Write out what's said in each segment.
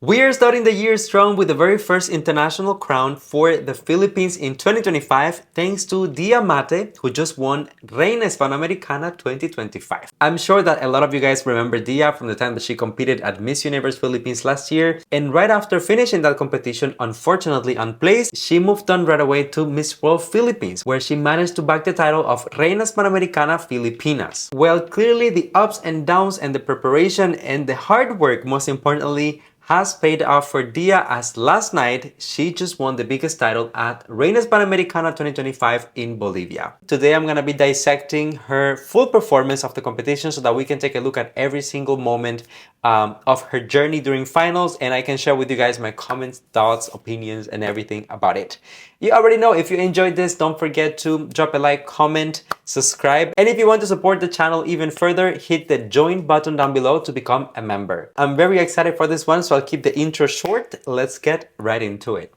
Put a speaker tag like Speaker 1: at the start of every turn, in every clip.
Speaker 1: We are starting the year strong with the very first international crown for the Philippines in 2025 thanks to Dia Maté, who just won Reina Hispanoamericana 2025. I'm sure that a lot of you guys remember Dia from the time that she competed at Miss Universe Philippines last year, and right after finishing that competition, unfortunately unplaced, she moved on right away to Miss World Philippines, where she managed to bag the title of Reina Hispanoamericana Filipinas. Well, clearly the ups and downs and the preparation and the hard work, most importantly, has paid off for Dia, as last night she just won the biggest title at Reina Hispanoamericana 2025 in Bolivia. Today I'm gonna be dissecting her full performance of the competition so that we can take a look at every single moment of her journey during finals, and I can share with you guys my comments, thoughts, opinions, and everything about it. You already know, if you enjoyed this, don't forget to drop a like, comment, subscribe, and if you want to support the channel even further, hit the join button down below to become a member. I'm very excited for this one, so I'll keep the intro short. Let's get right into it.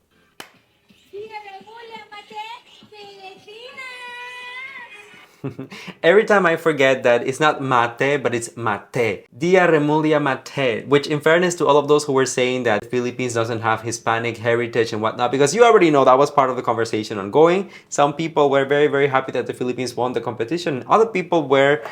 Speaker 1: Every time I forget that it's not Maté, but it's Maté. Dia Remulia Maté, which in fairness to all of those who were saying that the Philippines doesn't have Hispanic heritage and whatnot, because you already know that was part of the conversation ongoing. Some people were very, very happy that the Philippines won the competition. Other people were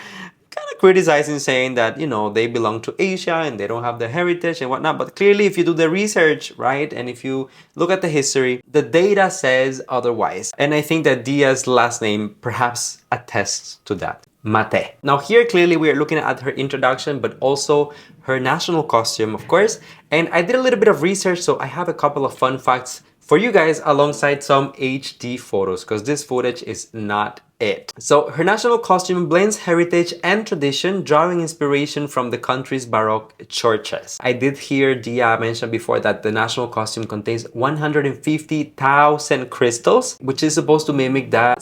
Speaker 1: kind of criticizing, saying that, you know, they belong to Asia and they don't have the heritage and whatnot. But clearly, if you do the research, right, and if you look at the history, the data says otherwise. And I think that Dia's last name perhaps attests to that. Maté. Now here, clearly we are looking at her introduction, but also her national costume, of course. And I did a little bit of research, so I have a couple of fun facts for you guys alongside some HD photos, because this footage is not it. So her national costume blends heritage and tradition, drawing inspiration from the country's Baroque churches. I did hear Dia mention before that the national costume contains 150,000 crystals, which is supposed to mimic the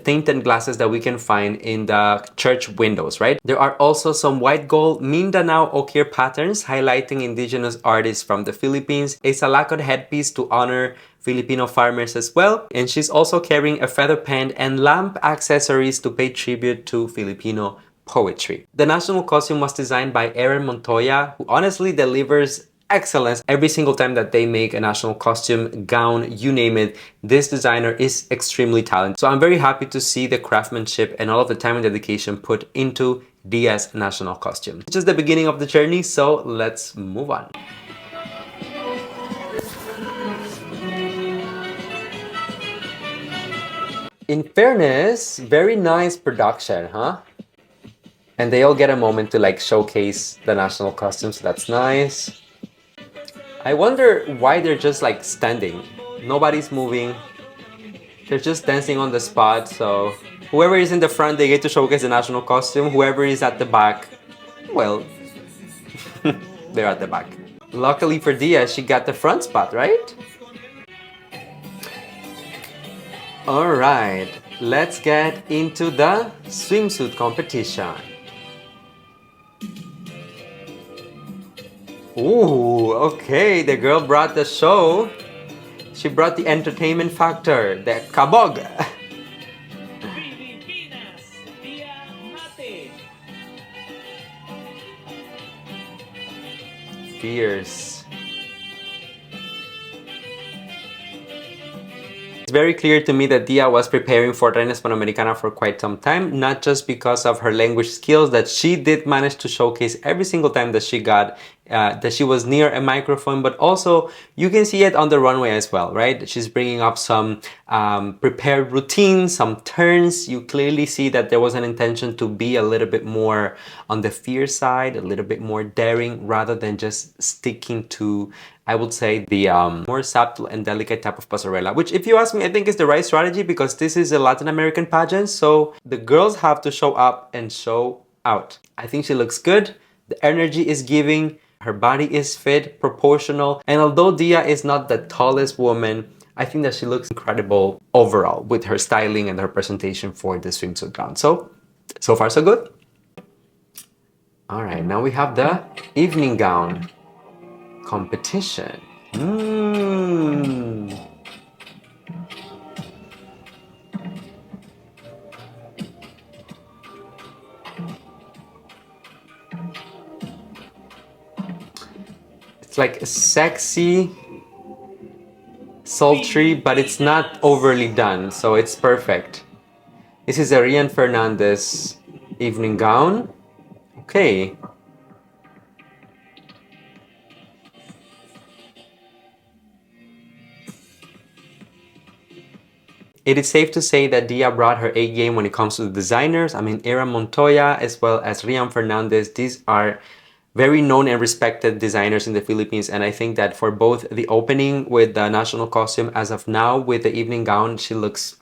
Speaker 1: tinted glasses that we can find in the church windows, right? There are also some white gold Mindanao ochre patterns highlighting indigenous artists from the Philippines, a salakot headpiece to honor Filipino farmers as well, and she's also carrying a feather pen and lamp accessories to pay tribute to Filipino poetry. The national costume was designed by Aaron Montoya, who honestly delivers excellence every single time that they make a national costume, gown, you name it. This designer is extremely talented. So I'm very happy to see the craftsmanship and all of the time and dedication put into Dia's national costume. It's just the beginning of the journey, so let's move on. In fairness, very nice production, huh? And they all get a moment to like showcase the national costumes, so that's nice. I wonder why they're just like standing. Nobody's moving. They're just dancing on the spot, so whoever is in the front, they get to showcase the national costume. Whoever is at the back, well, they're at the back. Luckily for Dia, she got the front spot, right? Alright, let's get into the swimsuit competition. Ooh, okay, the girl brought the show. She brought the entertainment factor, the kabog. Fierce. It's very clear to me that Dia was preparing for Reina Hispanoamericana for quite some time, not just because of her language skills that she did manage to showcase every single time that she got that she was near a microphone, but also you can see it on the runway as well, right? She's bringing up some prepared routines, some turns. You clearly see that there was an intention to be a little bit more on the fierce side, a little bit more daring, rather than just sticking to, I would say, the more subtle and delicate type of passerella, which if you ask me, I think is the right strategy, because this is a Latin American pageant, so the girls have to show up and show out. I think she looks good. The energy is giving. Her body is fit, proportional, and although Dia is not the tallest woman, I think that she looks incredible overall with her styling and her presentation for the swimsuit gown. So far so good. All right, now we have the evening gown competition. It's like sexy, sultry, but it's not overly done, so it's perfect. This is a Rian Fernandez evening gown. Okay. It is safe to say that Dia brought her A game when it comes to the designers. I mean, Era Montoya as well as Rian Fernandez, these are very known and respected designers in the Philippines, and I think that for both the opening with the national costume as of now with the evening gown, she looks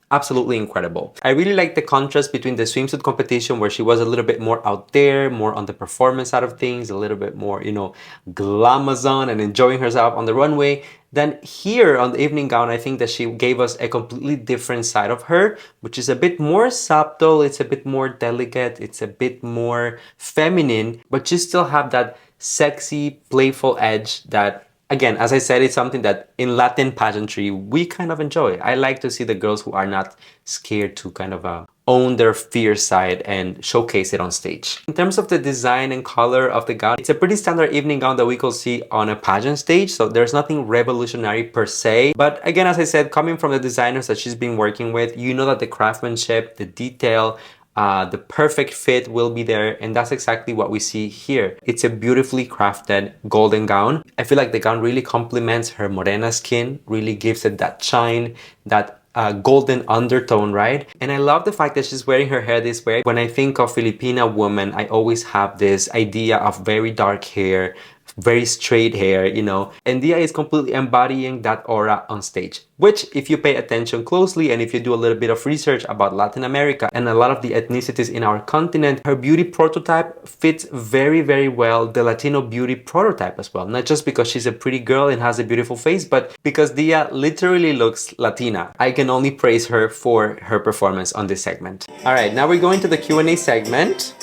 Speaker 1: absolutely incredible. I really like the contrast between the swimsuit competition where she was a little bit more out there, more on the performance side of things, a little bit more, you know, glamazon and enjoying herself on the runway. Then here on the evening gown, I think that she gave us a completely different side of her, which is a bit more subtle, it's a bit more delicate, it's a bit more feminine, but you still have that sexy, playful edge that, again, as I said, it's something that in Latin pageantry we kind of enjoy. I like to see the girls who are not scared to kind of own their fierce side and showcase it on stage. In terms of the design and color of the gown, it's a pretty standard evening gown that we could see on a pageant stage, so there's nothing revolutionary per se. But again, as I said, coming from the designers that she's been working with, you know that the craftsmanship, the detail, the perfect fit will be there, and that's exactly what we see here. It's a beautifully crafted golden gown. I feel like the gown really complements her morena skin, really gives it that shine, that golden undertone, right? And I love the fact that she's wearing her hair this way. When I think of Filipina woman, I always have this idea of very dark hair, very straight hair, you know, and Dia is completely embodying that aura on stage, which if you pay attention closely and if you do a little bit of research about Latin America and a lot of the ethnicities in our continent, her beauty prototype fits very, very well the Latino beauty prototype as well. Not just because she's a pretty girl and has a beautiful face, but because Dia literally looks Latina. I can only praise her for her performance on this segment. All right, now we're going to the Q&A segment,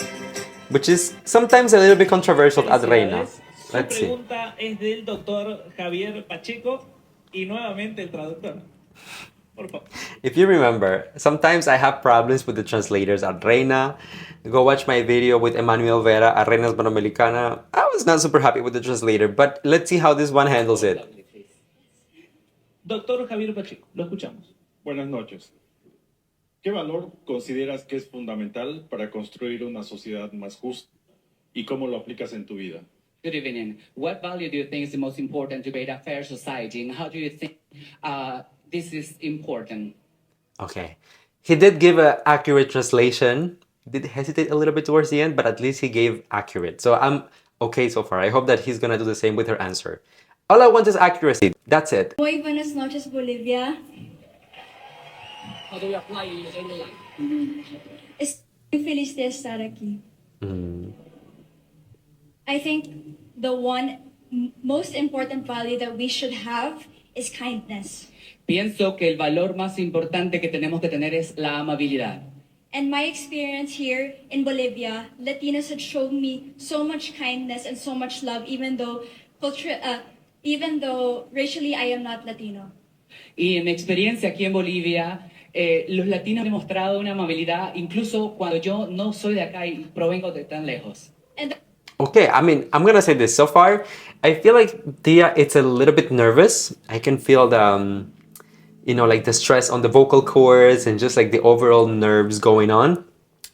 Speaker 1: which is sometimes a little bit controversial at Reina. Let's see.
Speaker 2: Pregunta es del doctor Javier Pacheco y nuevamente el traductor. Por favor.
Speaker 1: If you remember, sometimes I have problems with the translators at Reina. Go watch my video with Emmanuel Vera at Reina Hispanoamericana. I was not super happy with the translator, but let's see how this one handles it.
Speaker 2: Doctor Javier Pacheco, lo escuchamos.
Speaker 3: Buenas noches. ¿Qué valor consideras que es fundamental para construir una sociedad más justa y cómo lo aplicas en tu vida?
Speaker 4: Good evening. What value do you think is the most important to create a fair society, and how do you think this is important?
Speaker 1: Okay. He did give an accurate translation. Did hesitate a little bit towards the end, but at least he gave accurate. So I'm okay so far. I hope that he's gonna do the same with her answer. All I want is accuracy. That's it.
Speaker 5: Muy buenas noches, Bolivia.
Speaker 4: How do we apply it in daily life?
Speaker 5: Estoy feliz de estar aquí. I think the most important value that we should have is kindness.
Speaker 4: Pienso que el valor más importante que tenemos que tener es la amabilidad.
Speaker 5: And my experience here in Bolivia, Latinos had shown me so much kindness and so much love, even though racially I am not Latino.
Speaker 4: Y en mi experiencia aquí en Bolivia, los latinos han demostrado una amabilidad, incluso cuando yo no soy de acá y provengo de tan lejos.
Speaker 1: Okay, I mean, I'm gonna say this. So far, I feel like Dia, it's a little bit nervous. I can feel the, you know, like the stress on the vocal cords and just like the overall nerves going on.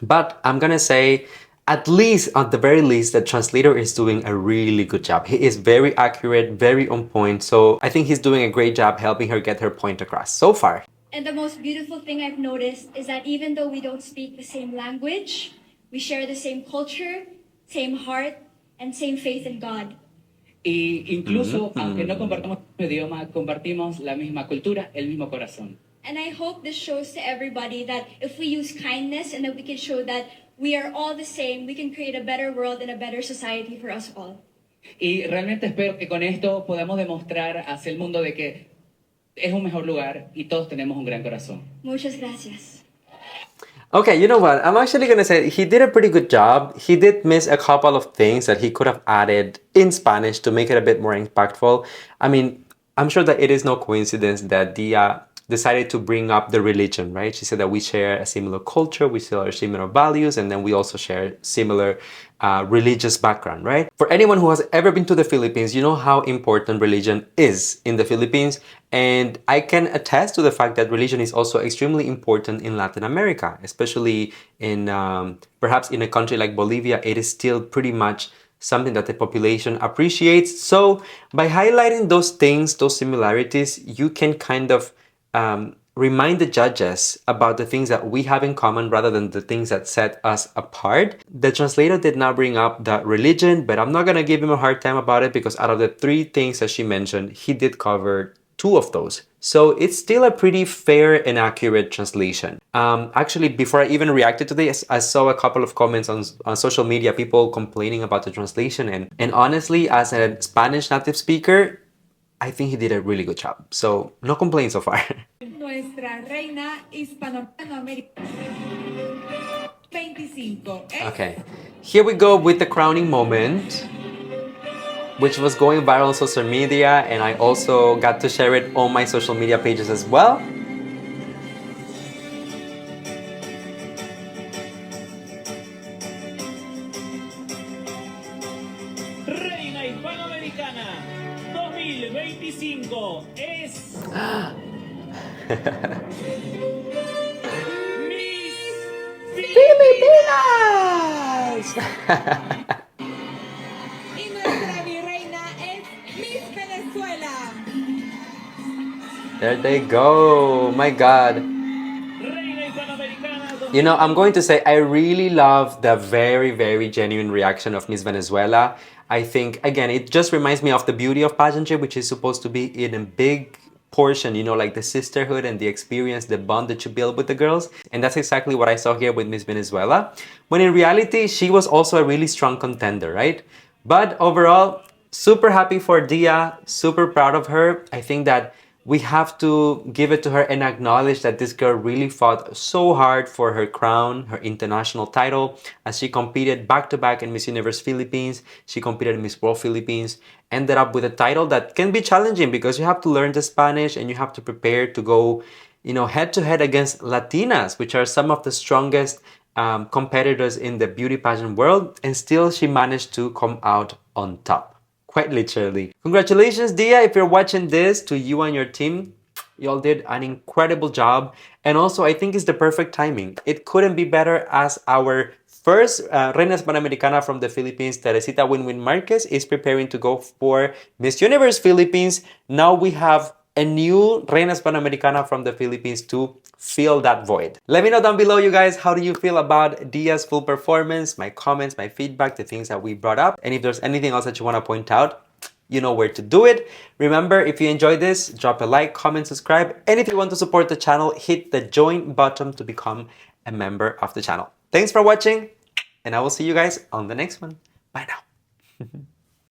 Speaker 1: But I'm gonna say, at least, at the very least, the translator is doing a really good job. He is very accurate, very on point. So I think he's doing a great job helping her get her point across so far.
Speaker 5: And the most beautiful thing I've noticed is that even though we don't speak the same language, we share the same culture, same heart, and same faith in God.
Speaker 4: Y incluso, aunque no compartamos el mismo idioma, compartimos la misma cultura, el mismo corazón.
Speaker 5: And I hope this shows to everybody that if we use kindness and that we can show that we are all the same, we can create a better world and a better society for us all.
Speaker 4: Y realmente espero que con esto podamos demostrar hacia el mundo de que es un mejor lugar y todos tenemos un gran corazón.
Speaker 5: Muchas gracias.
Speaker 1: Okay, you know what? I'm actually gonna say he did a pretty good job. He did miss a couple of things that he could have added in Spanish to make it a bit more impactful. I mean, I'm sure that it is no coincidence that Dia decided to bring up the religion, right? She said that we share a similar culture, we share similar values, and then we also share similar religious background, right? For anyone who has ever been to the Philippines, you know how important religion is in the Philippines. And I can attest to the fact that religion is also extremely important in Latin America, especially in perhaps in a country like Bolivia. It is still pretty much something that the population appreciates. So by highlighting those things, those similarities, you can kind of remind the judges about the things that we have in common rather than the things that set us apart. The translator did not bring up the religion, but I'm not going to give him a hard time about it because out of the 3 things that she mentioned, he did cover 2 of those. So it's still a pretty fair and accurate translation. Actually, before I even reacted to this, I saw a couple of comments on social media, people complaining about the translation. And honestly, as a Spanish native speaker, I think he did a really good job. So no complaints so far.
Speaker 6: Nuestra Reina Hispanoamericana 25.
Speaker 1: Okay, here we go with the crowning moment, which was going viral on social media, and I also got to share it on my social media pages as well.
Speaker 2: Reina Hispanoamericana 2025 es Miss
Speaker 1: Filipinas!
Speaker 6: Y nuestra virreina es Miss Venezuela.
Speaker 1: There they go. My God.
Speaker 2: Reina Hispanoamericana
Speaker 1: You know, I'm going to say I really love the very, very genuine reaction of Miss Venezuela. I think, again, it just reminds me of the beauty of pageantry, which is supposed to be in a big portion, you know, like the sisterhood and the experience, the bond that you build with the girls. And that's exactly what I saw here with Miss Venezuela. When in reality, she was also a really strong contender, right? But overall, super happy for Dia, super proud of her. I think that we have to give it to her and acknowledge that this girl really fought so hard for her crown, her international title, as she competed back-to-back in Miss Universe Philippines. She competed in Miss World Philippines, ended up with a title that can be challenging because you have to learn the Spanish and you have to prepare to go, you know, head-to-head against Latinas, which are some of the strongest competitors in the beauty pageant world. And still, she managed to come out on top. Quite literally. Congratulations, Dia, if you're watching this, to you and your team. Y'all did an incredible job. And also, I think it's the perfect timing. It couldn't be better as our first Reina Hispanoamericana from the Philippines, Teresita Winwin Marquez, is preparing to go for Miss Universe Philippines. Now we have a new Reina Hispanoamericana from the Philippines to fill that void. Let me know down below, you guys, how do you feel about Dia's full performance, my comments, my feedback, the things that we brought up. And if there's anything else that you want to point out, you know where to do it. Remember, if you enjoyed this, drop a like, comment, subscribe. And if you want to support the channel, hit the join button to become a member of the channel. Thanks for watching, and I will see you guys on the next one. Bye now.